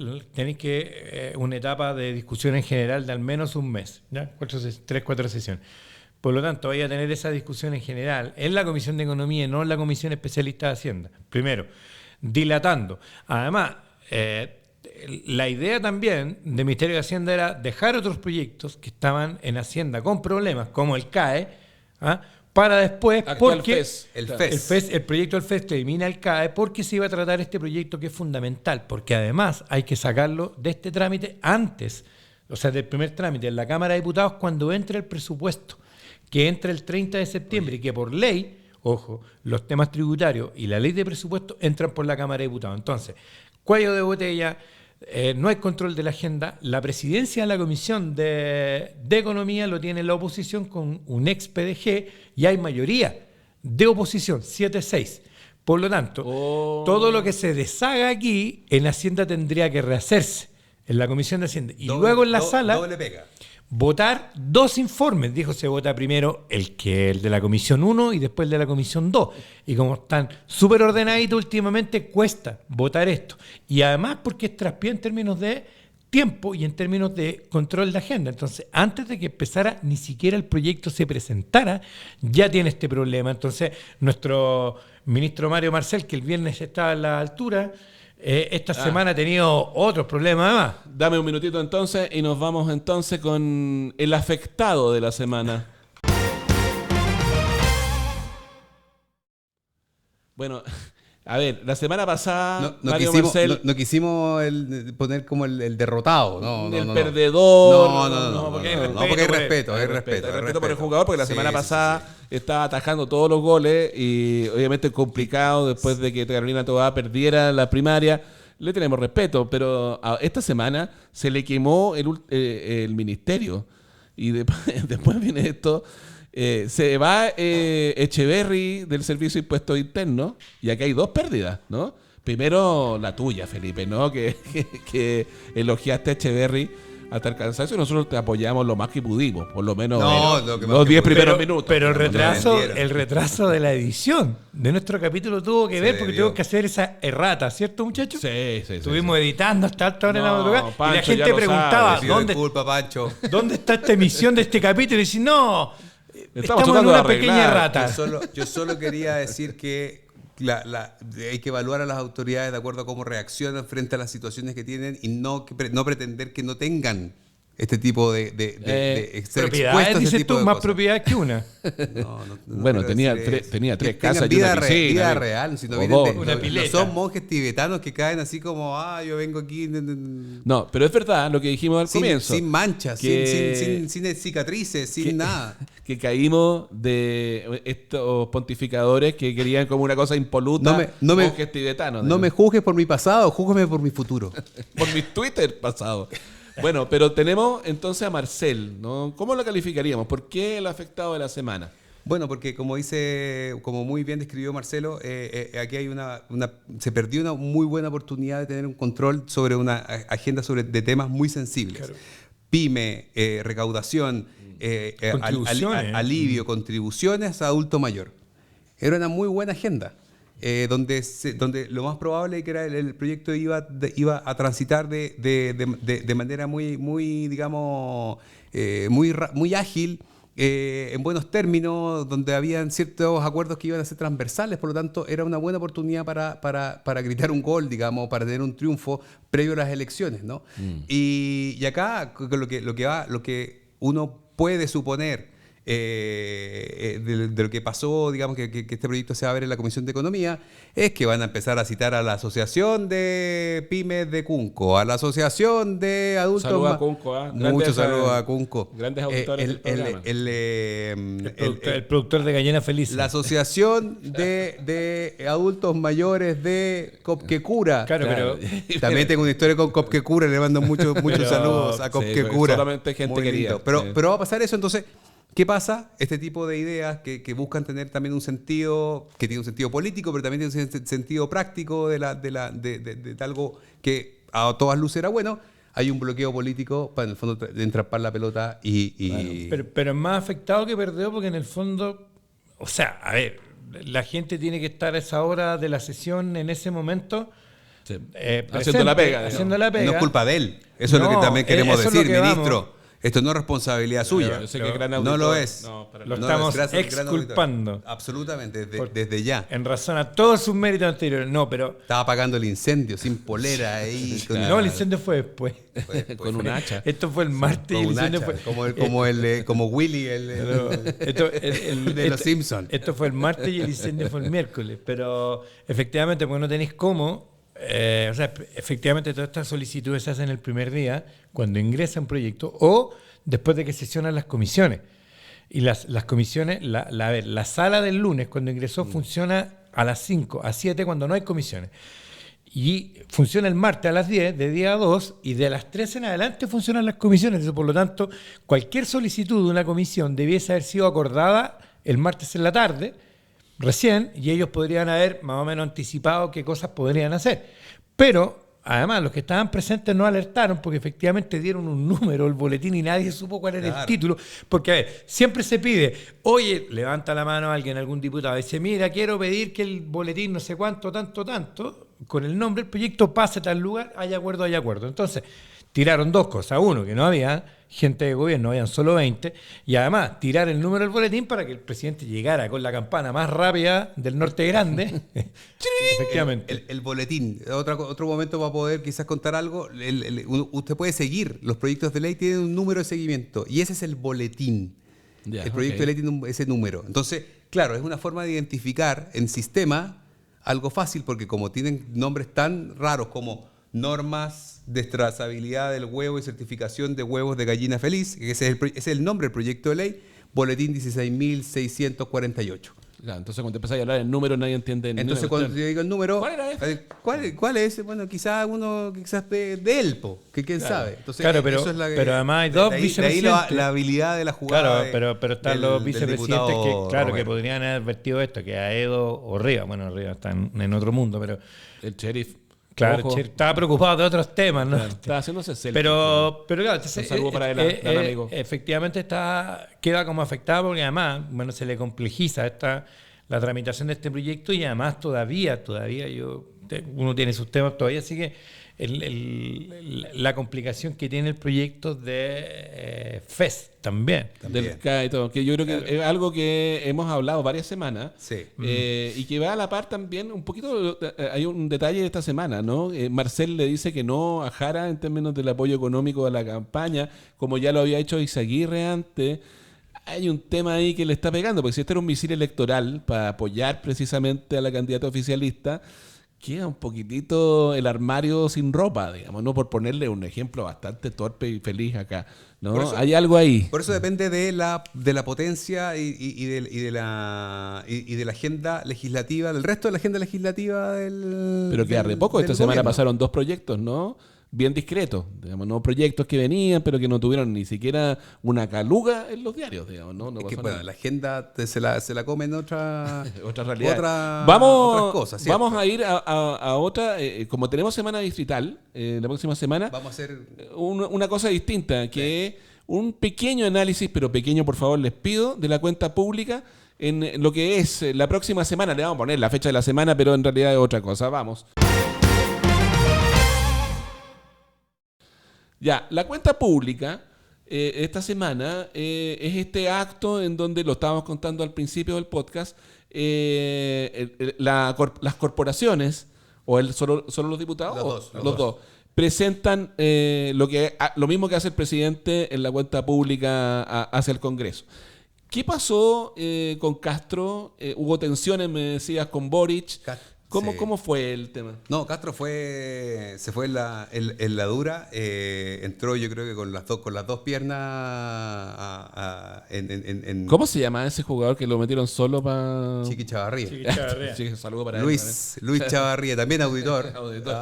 que una etapa de discusión en general de al menos un mes, ¿ya? 3-4 sesiones. Por lo tanto, vaya a tener esa discusión en general en la Comisión de Economía y no en la Comisión Especialista de Hacienda. Primero, dilatando. Además, la idea también del Ministerio de Hacienda era dejar otros proyectos que estaban en Hacienda con problemas, como el CAE, ¿ah? Para después, Actual porque FES. el proyecto del FES elimina el CAE porque se iba a tratar este proyecto que es fundamental, porque además hay que sacarlo de este trámite antes, o sea, del primer trámite en la Cámara de Diputados cuando entre el presupuesto, que entra el 30 de septiembre y que por ley, ojo, los temas tributarios y la ley de presupuesto entran por la Cámara de Diputados. Entonces, cuello de botella, no hay control de la agenda. La presidencia de la Comisión de Economía lo tiene la oposición con un ex PDG y hay mayoría de oposición, 7-6. Por lo tanto, todo lo que se deshaga aquí en Hacienda tendría que rehacerse en la Comisión de Hacienda. Y luego en la sala doble pega. votar dos informes. Dijo, se vota primero el de la Comisión 1 y después el de la Comisión 2. Y como están súper ordenaditos últimamente, cuesta votar esto. Y además porque es traspié en términos de tiempo y en términos de control de agenda. Entonces, antes de que empezara, ni siquiera el proyecto se presentara, ya tiene este problema. Entonces, nuestro ministro Mario Marcel, que el viernes estaba a la altura, esta semana ha tenido otros problemas además. Dame un minutito entonces y nos vamos entonces con el afectado de la semana. Bueno, a ver, la semana pasada Mario Marcel... No quisimos poner como el derrotado, el perdedor. No, porque hay respeto, hay respeto por el jugador, porque la semana pasada estaba atajando todos los goles y obviamente complicado después de que Carolina Toá perdiera la primaria. Le tenemos respeto, pero esta semana se le quemó el ministerio y después viene esto. Se va Echeverry del Servicio de Impuestos Internos y aquí hay dos pérdidas, ¿no? Primero la tuya, Felipe, ¿no? Que elogiaste a Echeverry hasta el cansancio y nosotros te apoyamos lo más que pudimos, por lo menos los 10 primeros minutos. Pero el retraso de la edición de nuestro capítulo tuvo que ver porque tuvimos que hacer esa errata, ¿cierto, muchachos? Sí. Estuvimos editando hasta alta hora en la madrugada y la Pancho, gente preguntaba, Disculpa, Pancho. ¿dónde está esta emisión de este capítulo? Y dice, no, estamos en tratando una de pequeña arreglar. errata. Yo solo quería decir que hay que evaluar a las autoridades de acuerdo a cómo reaccionan frente a las situaciones que tienen y no pretender que no tengan este tipo de ser Propiedades, expuestos a este dices tipo tú, de más cosas. propiedades que una. No Bueno, quiero tenía decir eso. tenía tres Que tengan casas y una vida piscina. vida real, si no O vienen dos, de- una no pileta. son monjes tibetanos que caen así como, yo vengo aquí No, pero es verdad lo que dijimos al comienzo. sin manchas, que- sin cicatrices, sin nada. Que caímos de estos pontificadores que querían como una cosa impoluta, monjes tibetanos. No me juzgues por mi pasado, júzgame por mi futuro. Por mis Twitter pasados. Bueno, pero tenemos entonces a Marcel, ¿no? ¿Cómo lo calificaríamos? ¿Por qué el afectado de la semana? Bueno, porque como muy bien describió Marcelo, aquí hay se perdió una muy buena oportunidad de tener un control sobre una agenda de temas muy sensibles. Claro. PYME, recaudación, Contribuciones. alivio, contribuciones a adulto mayor. Era una muy buena agenda. Donde lo más probable que era el proyecto iba a transitar de manera muy digamos, muy ágil, en buenos términos, donde habían ciertos acuerdos que iban a ser transversales, por lo tanto era una buena oportunidad para gritar un gol, digamos, para tener un triunfo previo a las elecciones, ¿no? Y acá lo que uno puede suponer de lo que pasó, digamos, que este proyecto se va a ver en la Comisión de Economía, es que van a empezar a citar a la Asociación de Pymes de Cunco, a la Asociación de Adultos... Saludos a Cunco, Muchos saludos a Cunco. Grandes autores del programa. El productor de Gallina Feliz. La Asociación de Adultos Mayores de Copquecura. Claro, pero También tengo una historia con Copquecura, le mando muchos saludos a Copquecura. solamente gente Muy querida. lindo. Pero va a pasar eso, entonces, ¿qué pasa? Este tipo de ideas que buscan tener también un sentido, que tiene un sentido político, pero también tiene un sentido práctico de algo que a todas luces era bueno. Hay un bloqueo político para, en el fondo, de entrampar la pelota y... Pero es más afectado que perdió porque en el fondo, o sea, a ver, la gente tiene que estar a esa hora de la sesión en ese momento Haciendo la pega, digamos. haciendo la pega. No es culpa de él. Eso es lo que también queremos eso es lo decir, que ministro. vamos. Esto no es responsabilidad suya. Yo sé que gran No auditor- lo es. No, para Lo nada. estamos gracias al gran auditor. exculpando. Absolutamente, Por- desde ya. En razón a todos sus méritos anteriores. No, pero... Estaba apagando el incendio sin polera ahí. No, el incendio fue después. Con un hacha. Esto fue el martes y Con el un incendio hacha, fue... como Willy, de los Simpsons. Esto fue el martes y el incendio fue el miércoles. Pero efectivamente, porque no tenéis cómo... o sea, efectivamente todas estas solicitudes se hacen el primer día, cuando ingresa un proyecto, o después de que sesionan las comisiones. Y las comisiones, la sala del lunes, cuando ingresó, funciona a las 5, a 7, cuando no hay comisiones. Y funciona el martes a las 10, de día a 2, y de las 3 en adelante funcionan las comisiones. Por lo tanto, cualquier solicitud de una comisión debiese haber sido acordada el martes en la tarde, recién, y ellos podrían haber más o menos anticipado qué cosas podrían hacer. Pero, además, los que estaban presentes no alertaron porque efectivamente dieron un número, el boletín, y nadie supo cuál era el título. Porque, a ver, siempre se pide, oye, levanta la mano alguien, algún diputado, dice, mira, quiero pedir que el boletín no sé cuánto, tanto, con el nombre del proyecto pase a tal lugar, hay acuerdo. Entonces, tiraron dos cosas. Uno, que no había gente de gobierno, habían solo 20, y además tirar el número del boletín para que el presidente llegara con la campana más rápida del norte grande. Efectivamente. El boletín. Otro momento para poder quizás contar algo. Usted puede seguir. Los proyectos de ley tienen un número de seguimiento y ese es el boletín. Ya, El proyecto ok. de ley tiene ese número. Entonces, claro, es una forma de identificar en sistema algo fácil porque como tienen nombres tan raros como normas de trazabilidad del huevo y certificación de huevos de gallina feliz, que ese es el nombre del proyecto de ley, boletín 16.648. Claro, entonces cuando empezáis a hablar el número nadie entiende. Entonces cuando yo digo el número, ¿Cuál era ese? ¿cuál es ese? Bueno, quizás uno de él, que quién sabe. Entonces, Claro, pero, eso es pero además hay dos de ahí vicepresidentes. la habilidad de la jugada. Claro, pero están los vicepresidentes que, claro, que Romero. podrían haber advertido esto, que Aedo o Rivas, bueno, Rivas está en otro mundo, pero El sheriff. claro, Ojo. estaba preocupado de otros temas, ¿no? Claro, estaba haciéndose selfie. Pero claro, entonces, Un saludo para él, gran amigo. efectivamente queda como afectado porque además, bueno, se le complejiza la tramitación de este proyecto y además todavía uno tiene sus temas todavía, así que la complicación que tiene el proyecto de FES también. Del CAE y todo, que yo creo que es algo que hemos hablado varias semanas. Sí. Y que va a la par también un poquito, hay un detalle de esta semana, ¿no? Marcel le dice que no a Jara en términos del apoyo económico a la campaña, como ya lo había hecho Izaguirre antes. Hay un tema ahí que le está pegando, porque si este era un misil electoral para apoyar precisamente a la candidata oficialista, queda un poquitito el armario sin ropa, digamos, ¿no? Por ponerle un ejemplo bastante torpe y feliz acá, ¿no? Por eso- Hay algo ahí. Por eso depende de la potencia y de la agenda legislativa, del resto de la agenda legislativa del. Pero queda re poco. Esta del semana gobierno. pasaron 2 proyectos, ¿no? Bien discretos, digamos, no proyectos que venían, pero que no tuvieron ni siquiera una caluga en los diarios, digamos, ¿no? No Es que pasó bueno, nada. la agenda se la comen otra realidad. otras Vamos, cosas. ¿cierto? vamos a ir a otra, como tenemos semana distrital, la próxima semana, Vamos a hacer. una cosa distinta, que es un pequeño análisis, pero pequeño por favor les pido, de la cuenta pública en lo que es la próxima semana. Le vamos a poner la fecha de la semana, pero en realidad es otra cosa. Vamos. Ya, la cuenta pública esta semana es este acto en donde lo estábamos contando al principio del podcast, las corporaciones, o solo los diputados, Los dos. presentan lo mismo que hace el presidente en la cuenta pública hacia el Congreso. ¿Qué pasó con Castro? Hubo tensiones, me decías, con Boric. ¿Cómo fue el tema? No, Castro se fue en la dura, entró yo creo que con las dos piernas en ¿Cómo se llama ese jugador que lo metieron solo para... Chiqui Chavarría. Sí, saludo para él Luis Chavarría, también auditor, Auditor.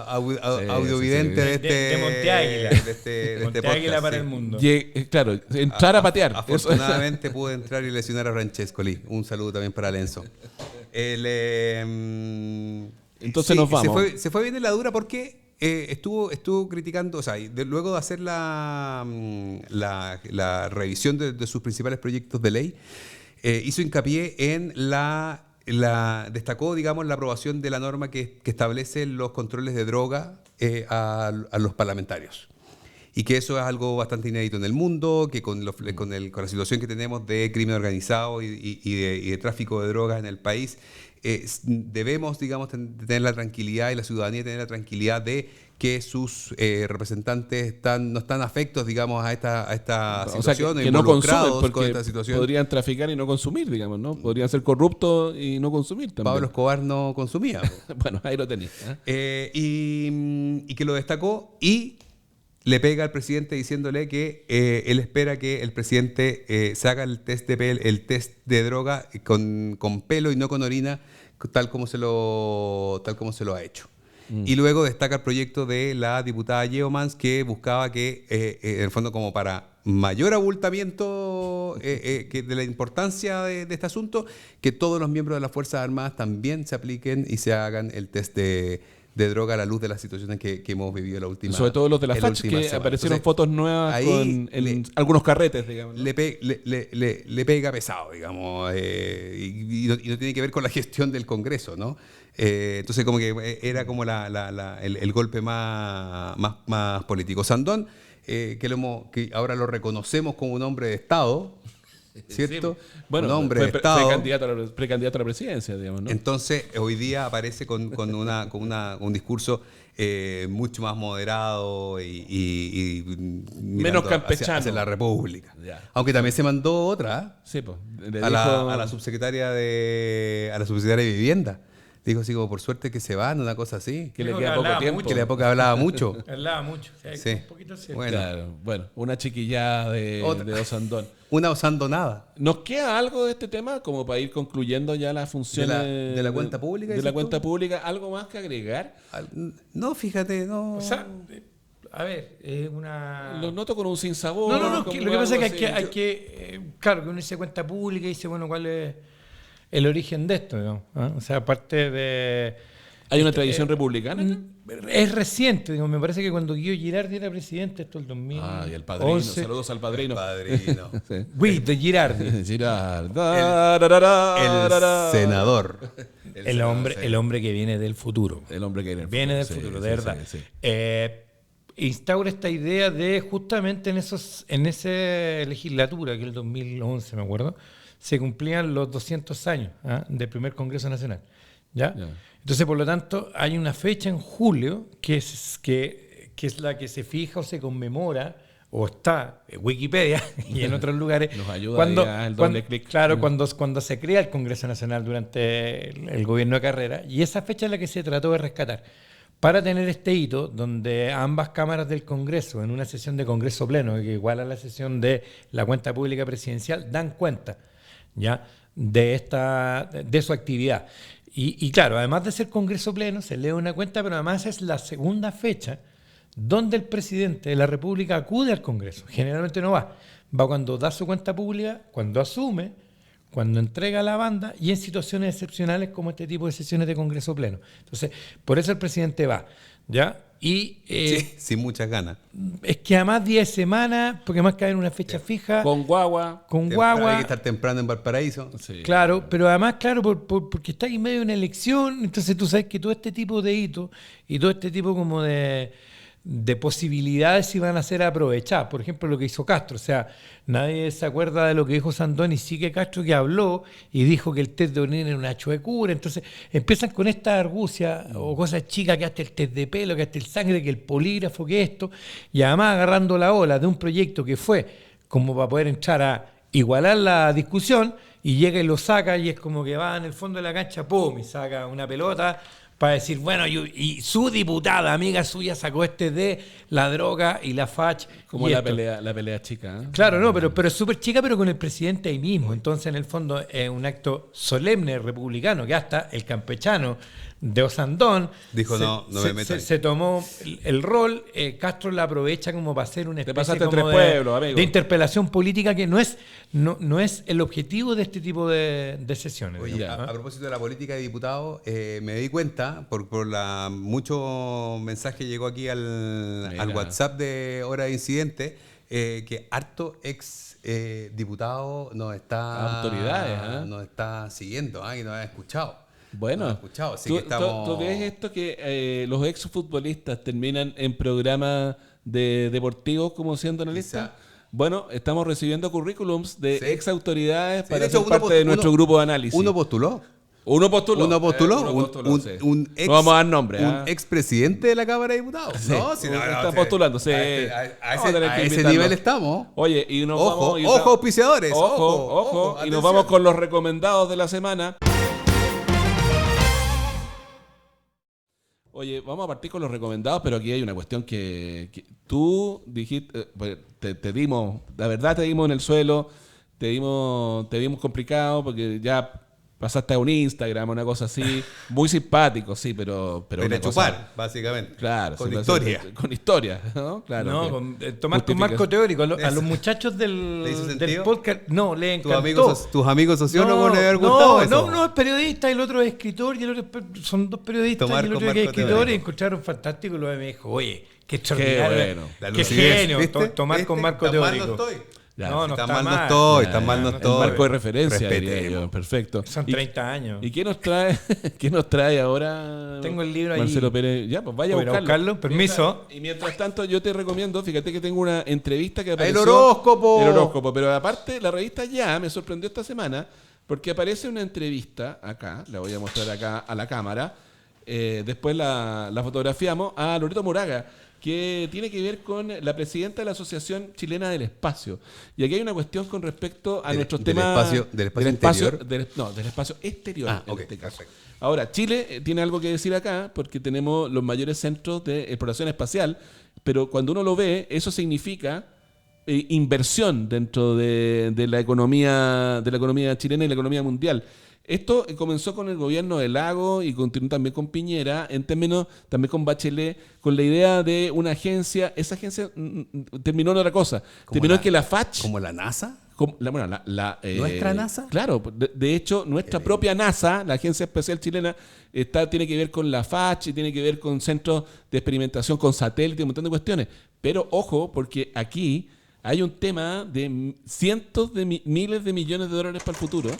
audiovidente Sí, de este de Monte Águila. de este Monte podcast, Águila para sí. el mundo. Claro, entrar a patear. Eso. Afortunadamente pude entrar y lesionar a Francescoli. Un saludo también para Lenzo. Entonces nos vamos. Se fue bien en la dura porque estuvo criticando, o sea, luego de hacer la revisión de sus principales proyectos de ley, hizo hincapié en destacó, digamos, la aprobación de la norma que establece los controles de droga a los parlamentarios. Y que eso es algo bastante inédito en el mundo, que con la situación que tenemos de crimen organizado y de tráfico de drogas en el país, debemos, digamos, tener la tranquilidad y la ciudadanía tener la tranquilidad de que sus representantes no están afectos, digamos, a esta situación, que no consumen, involucrados con porque esta situación. podrían traficar y no consumir, digamos, ¿no? Podrían ser corruptos y no consumir también. Pablo Escobar no consumía. Bueno, ahí lo tenéis. Y que lo destacó y le pega al presidente diciéndole que él espera que el presidente se haga el test de droga con pelo y no con orina, tal como se lo ha hecho. Y luego destaca el proyecto de la diputada Yeomans, que buscaba que, en el fondo, como para mayor abultamiento que de la importancia de este asunto, que todos los miembros de las Fuerzas Armadas también se apliquen y se hagan el test de droga a la luz de las situaciones que hemos vivido la última Sobre todo los de la en FACH, última que semana. aparecieron Entonces, fotos nuevas ahí en algunos carretes, digamos, ¿no? le pega pesado, digamos, y no tiene que ver con la gestión del Congreso, ¿no? Entonces como que era como el golpe más político. Sandón, que ahora lo reconocemos como un hombre de Estado, ¿cierto? Sí. Bueno, un hombre fue de Estado. precandidato a la presidencia, digamos, ¿no? Entonces, hoy día aparece con un discurso mucho más moderado y menos mirando campechano. hacia la República. Ya. Aunque también se mandó otra Sí, pues. a la subsecretaria de Vivienda. Dijo así como por suerte que se van, una cosa así. Que le Dijo queda que poco hablaba tiempo. mucho. Que la época hablaba mucho. Hablaba mucho. O sea, Sí. un poquito cierto. Bueno. Bueno, una chiquillada Otra. de Osandón. Una osando nada. ¿Nos queda algo de este tema como para ir concluyendo ya las funciones ¿De la cuenta pública, De la dices cuenta tú? pública, ¿algo más que agregar? No, fíjate, no. O sea, a ver, es una... Los noto con un sinsabor. No, como lo que pasa es algo que así. hay que claro, que uno dice cuenta pública y dice, bueno, ¿cuál es el origen de esto? ¿No? ¿Ah? O sea, aparte de... ¿Hay una tradición republicana? Es reciente, digo, me parece que cuando Guido Girardi era presidente, esto es el 2011. Ah, y el padrino. Saludos al padrino. Padrino. Sí. Guido Girardi. Girard. El senador. El hombre que viene del futuro. El hombre que Viene del sí, futuro, sí, de verdad. sí, sí. Instaura esta idea de justamente en esa legislatura, que es el 2011, me acuerdo, se cumplían los 200 años del primer Congreso Nacional. ¿Ya? Ya. Entonces, por lo tanto, hay una fecha en julio que es la que se fija o se conmemora, o está en Wikipedia y en otros lugares. Nos ayuda ahí a el doble clic. Claro, cuando se crea el Congreso Nacional durante el gobierno de Carrera, y esa fecha es la que se trató de rescatar. Para tener este hito, donde ambas cámaras del Congreso, en una sesión de Congreso Pleno, que igual a la sesión de la cuenta pública presidencial, dan cuenta ¿ya? de su actividad. Y claro, además de ser Congreso Pleno, se lee una cuenta, pero además es la segunda fecha donde el presidente de la República acude al Congreso. Generalmente no va. Va cuando da su cuenta pública, cuando asume, cuando entrega la banda y en situaciones excepcionales como este tipo de sesiones de Congreso Pleno. Entonces, por eso el presidente va, ¿ya? Y Sí, sin muchas ganas. es que además 10 semanas, porque más cae en una fecha fija, Con guagua. con Hay guagua, que estar temprano en Valparaíso. Sí. claro, pero además, claro, porque está en medio de una elección, entonces tú sabes que todo este tipo de hitos y todo este tipo como de posibilidades iban a ser aprovechadas. Por ejemplo, lo que hizo Castro. O sea, nadie se acuerda de lo que dijo Sandón y sí que Castro que habló y dijo que el test de orina era una chuecura. Entonces empiezan con esta argucia o cosas chicas, que hasta el test de pelo, que hasta el sangre, que el polígrafo, que esto. Y además agarrando la ola de un proyecto que fue como para poder entrar a igualar la discusión y llega y lo saca y es como que va en el fondo de la cancha, ¡pum! Y saca una pelota para decir, bueno, y su diputada, amiga suya, sacó este de la droga y la fach. Como y la esto. pelea chica. ¿Eh? Claro, no, pero es súper chica, pero con el presidente ahí mismo. Entonces, en el fondo, es un acto solemne republicano que hasta el campechano de Osandón Dijo, no me meto ahí. se tomó el rol. Castro la aprovecha como para hacer una Te especie pasaste como tres pueblos, amigo. de interpelación política que no es el objetivo de este tipo de sesiones. Oye, digamos, a propósito de la política de diputados, me di cuenta, por mucho mensaje llegó aquí al Mira. WhatsApp de Hora de Incidente, que harto ex diputado nos está... Autoridades, ¿eh? Nos está siguiendo, y nos ha escuchado. Bueno, Nos ha escuchado, así ¿tú, que estamos... tú ves esto que los exfutbolistas terminan en programas deportivos como siendo analistas? Quizá. Bueno, estamos recibiendo currículums de Sí. ex autoridades Sí, para de hecho, ser parte de nuestro grupo de análisis. Uno postuló. Uno postuló. Uno postuló, uno postuló, un sí. ex, No vamos a dar nombre. un expresidente de la Cámara de Diputados. Sí, No, si no, está sí. postulando, sí. A Vamos a tener que ese invitarlo. nivel estamos. Oye, y nos Ojo, vamos... y ojo, auspiciadores. Ojo, y nos atención. vamos con los recomendados de la semana. Oye, vamos a partir con los recomendados, pero aquí hay una cuestión que tú dijiste, te dimos, la verdad te dimos en el suelo, te dimos complicado porque ya pasaste a un Instagram, una cosa así, muy simpático, sí, pero Para una chupar, cosa- básicamente. Claro, Con sí, historia. con historia, ¿no? Claro. No, que tomar con justifica- marco teórico. A Eso. los muchachos ¿Le hizo del sentido? podcast, no, le ¿Tus encantó. amigos sociólogos le haber gustado eso? No, es periodista, el otro es escritor, y el otro son dos periodistas, Tomar y el con otro que es marco escritor, y teórico. encontraron fantástico, y luego me dijo, oye, qué extraordinario, bueno. La qué lucidez, genio, ¿viste? tomar con marco Tan mal teórico. no estoy. Ya, No, si no tan está mal no mal. estoy, Ya, tan mal no el estoy. marco de referencia, diría Respetemos. yo. Perfecto. Son ¿Y- 30 años. ¿Y qué nos trae, qué nos trae ahora? Tengo el libro ahí. Marcelo Pérez. Ya, pues vaya a Voy a ir a buscarlo. buscarlo, permiso. Y mientras tanto, yo te recomiendo, fíjate que tengo una entrevista que El apareció. horóscopo. El horóscopo. Pero aparte, la revista Ya me sorprendió esta semana porque aparece una entrevista acá, la voy a mostrar acá a la cámara. Después la fotografiamos a Loreto Moraga, que tiene que ver con la presidenta de la Asociación Chilena del Espacio. Y aquí hay una cuestión con respecto a nuestros temas... ¿Del espacio interior? Del espacio exterior, en ok, este caso. perfecto. Ahora, Chile tiene algo que decir acá, porque tenemos los mayores centros de exploración espacial, pero cuando uno lo ve, eso significa inversión dentro de la economía chilena y la economía mundial. Esto comenzó con el gobierno de Lagos y continuó también con Piñera, en términos también con Bachelet, con la idea de una agencia. Esa agencia terminó en otra cosa. Terminó en que la FACH... ¿Como la NASA? ¿Nuestra NASA? Claro, de hecho, nuestra propia NASA, la Agencia Espacial Chilena, tiene que ver con la FACH y tiene que ver con centros de experimentación con satélites y un montón de cuestiones. Pero ojo, porque aquí hay un tema de cientos de miles de millones de dólares para el futuro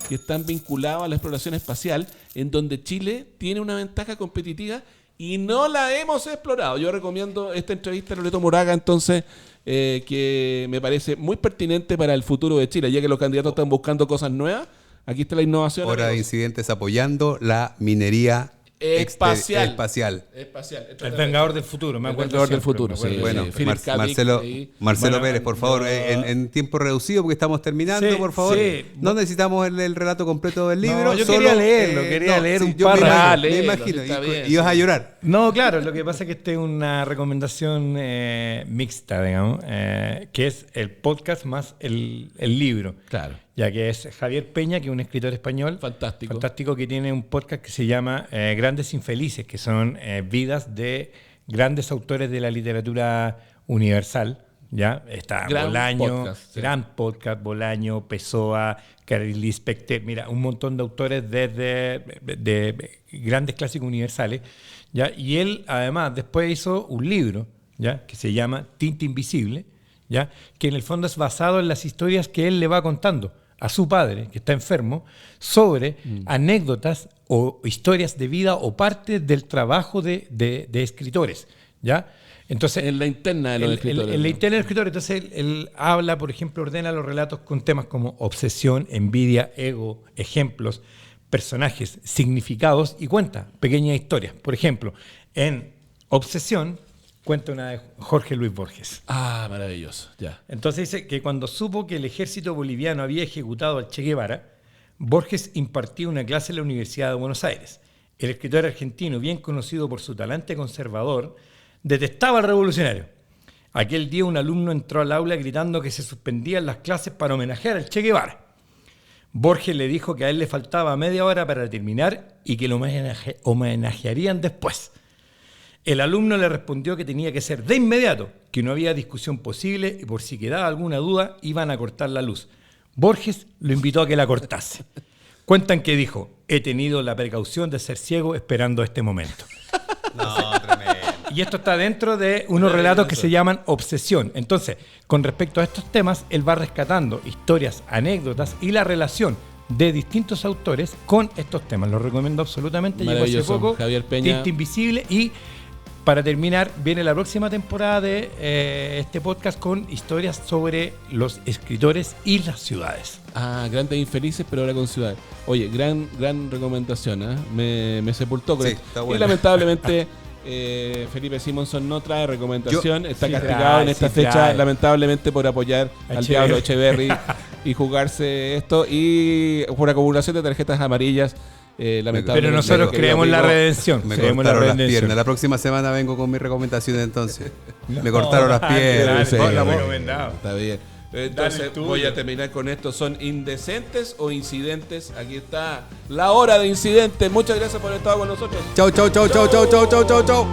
que están vinculados a la exploración espacial, en donde Chile tiene una ventaja competitiva y no la hemos explorado. Yo recomiendo esta entrevista a Loreto Moraga, entonces, que me parece muy pertinente para el futuro de Chile, ya que los candidatos están buscando cosas nuevas. Aquí está la innovación. Hora de incidentes apoyando la minería espacial. El Vengador del Futuro, me acuerdo. El Vengador del Futuro, sí. Bueno, Marcelo Pérez, por favor, en tiempo reducido, porque estamos terminando, por favor. Sí. No necesitamos el relato completo del libro. No, yo quería leerlo, leer un párrafo. Me imagino, y vas a llorar. No, claro, lo que pasa es que esta es una recomendación mixta, digamos, que es el podcast más el libro. Claro. Ya que es Javier Peña, que es un escritor español fantástico, que tiene un podcast que se llama Grandes Infelices, que son vidas de grandes autores de la literatura universal. ¿Ya? Está gran podcast, Bolaño, Pessoa, Clarice Lispector, mira, un montón de autores de grandes clásicos universales, ¿ya? Y él además después hizo un libro, ¿ya? Que se llama Tinta Invisible, ¿ya? Que en el fondo es basado en las historias que él le va contando a su padre, que está enfermo, sobre anécdotas o historias de vida o parte del trabajo de escritores, ¿ya? Entonces, en la interna de los escritores. En la interna de los escritores. Entonces, él habla, por ejemplo, ordena los relatos con temas como obsesión, envidia, ego, ejemplos, personajes, significados y cuenta pequeñas historias. Por ejemplo, en Obsesión, cuenta una de Jorge Luis Borges. Ah, maravilloso, ya. Entonces dice que cuando supo que el ejército boliviano había ejecutado al Che Guevara, Borges impartió una clase en la Universidad de Buenos Aires. El escritor argentino, bien conocido por su talante conservador, detestaba al revolucionario. Aquel día un alumno entró al aula gritando que se suspendían las clases para homenajear al Che Guevara. Borges le dijo que a él le faltaba media hora para terminar y que lo homenajearían después. El alumno le respondió que tenía que ser de inmediato, que no había discusión posible y por si quedaba alguna duda iban a cortar la luz. Borges lo invitó a que la cortase. Cuentan que dijo: he tenido la precaución de ser ciego esperando este momento. No, tremendo. Y esto está dentro de unos relatos que se llaman Obsesión. Entonces, con respecto a estos temas, él va rescatando historias, anécdotas y la relación de distintos autores con estos temas. Lo recomiendo absolutamente. Llegó hace poco, Javier Peña. Tinta Invisible. Y para terminar, viene la próxima temporada de este podcast con historias sobre los escritores y las ciudades. Ah, Grandes Infelices, pero ahora con ciudades. Oye, gran recomendación, ¿eh? Me sepultó con esto. Está bueno. Y lamentablemente Felipe Simonson no trae recomendación. Está castigado en esta fecha, lamentablemente, por apoyar al Diablo Echeverry y jugarse esto. Y por acumulación de tarjetas amarillas. Pero nosotros creemos en la redención. Me cortaron las piernas. La próxima semana vengo con mis recomendaciones entonces. Me cortaron las piernas. Está bien. Entonces voy a terminar con esto. ¿Son indecentes o incidentes? Aquí está la hora de incidentes. Muchas gracias por haber estado con nosotros. Chau.